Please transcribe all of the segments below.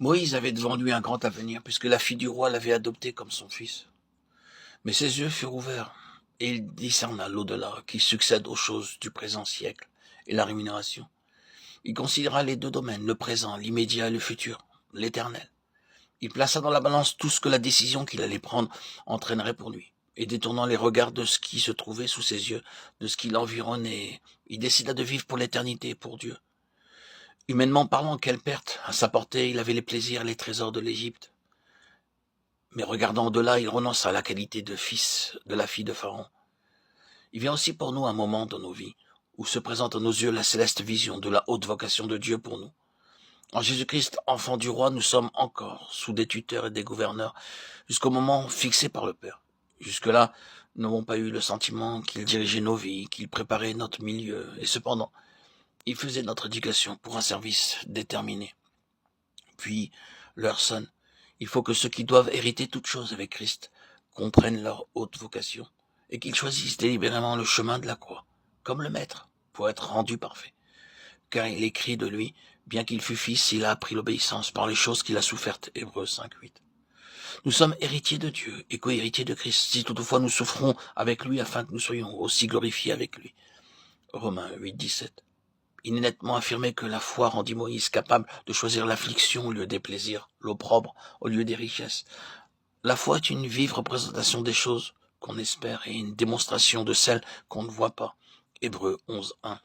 Moïse avait devant lui un grand avenir, puisque la fille du roi l'avait adopté comme son fils. Mais ses yeux furent ouverts, et il discerna l'au-delà qui succède aux choses du présent siècle et la rémunération. Il considéra les deux domaines, le présent, l'immédiat et le futur, l'éternel. Il plaça dans la balance tout ce que la décision qu'il allait prendre entraînerait pour lui. Et détournant les regards de ce qui se trouvait sous ses yeux, de ce qui l'environnait, il décida de vivre pour l'éternité, pour Dieu. Humainement parlant, quelle perte. À sa portée, il avait les plaisirs et les trésors de l'Égypte. Mais regardant au-delà, il renonça à la qualité de fils de la fille de Pharaon. Il vient aussi pour nous un moment dans nos vies où se présente à nos yeux la céleste vision de la haute vocation de Dieu pour nous. En Jésus-Christ, enfant du roi, nous sommes encore sous des tuteurs et des gouverneurs jusqu'au moment fixé par le Père. Jusque-là, nous n'avons pas eu le sentiment qu'il dirigeait nos vies, qu'il préparait notre milieu, et cependant, il faisait notre éducation pour un service déterminé. Puis, l'heure sonne. Il faut que ceux qui doivent hériter toutes choses avec Christ comprennent leur haute vocation et qu'ils choisissent délibérément le chemin de la croix, comme le Maître, pour être rendu parfait. Car il écrit de lui, bien qu'il fût fils, il a appris l'obéissance par les choses qu'il a souffertes. Hébreux 5:8. Nous sommes héritiers de Dieu et co-héritiers de Christ, si toutefois nous souffrons avec lui afin que nous soyons aussi glorifiés avec lui. Romains 8:17. Il est nettement affirmé que la foi rendit Moïse capable de choisir l'affliction au lieu des plaisirs, l'opprobre au lieu des richesses. La foi est une vive représentation des choses qu'on espère et une démonstration de celles qu'on ne voit pas. Hébreux 11:1.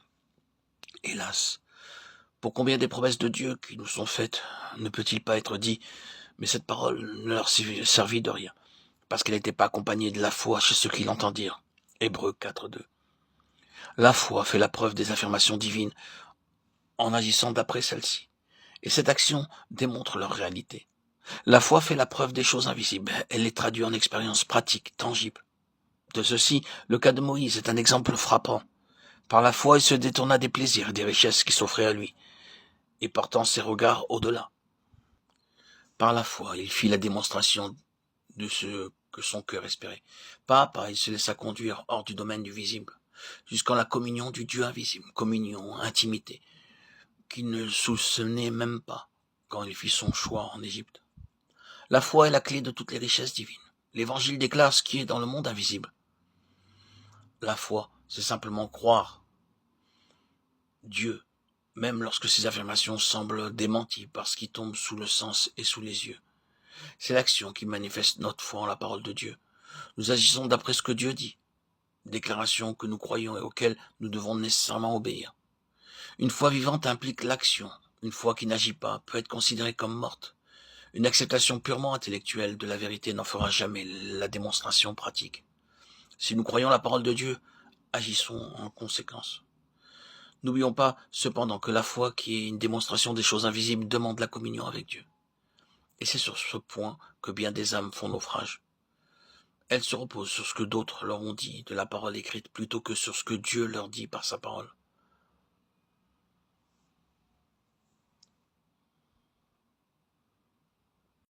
Hélas, pour combien des promesses de Dieu qui nous sont faites ne peut-il pas être dit, mais cette parole ne leur servit de rien, parce qu'elle n'était pas accompagnée de la foi chez ceux qui l'entendirent. Hébreux 4:2. La foi fait la preuve des affirmations divines en agissant d'après celles-ci, et cette action démontre leur réalité. La foi fait la preuve des choses invisibles, elle les traduit en expériences pratiques, tangibles. De ceci, le cas de Moïse est un exemple frappant. Par la foi, il se détourna des plaisirs et des richesses qui s'offraient à lui, et portant ses regards au-delà. Par la foi, il fit la démonstration de ce que son cœur espérait. Pas à pas, il se laissa conduire hors du domaine du visible, jusqu'en la communion du Dieu invisible, communion, intimité, qu'il ne soupçonnait même pas quand il fit son choix en Égypte. La foi est la clé de toutes les richesses divines. L'Évangile déclare ce qui est dans le monde invisible. La foi, c'est simplement croire Dieu, même lorsque ses affirmations semblent démenties par ce qui tombe sous le sens et sous les yeux. C'est l'action qui manifeste notre foi en la parole de Dieu. Nous agissons d'après ce que Dieu dit, déclarations que nous croyons et auxquelles nous devons nécessairement obéir. Une foi vivante implique l'action. Une foi qui n'agit pas peut être considérée comme morte. Une acceptation purement intellectuelle de la vérité n'en fera jamais la démonstration pratique. Si nous croyons la parole de Dieu, agissons en conséquence. N'oublions pas, cependant, que la foi, qui est une démonstration des choses invisibles, demande la communion avec Dieu. Et c'est sur ce point que bien des âmes font naufrage. Elles se reposent sur ce que d'autres leur ont dit de la parole écrite plutôt que sur ce que Dieu leur dit par sa parole.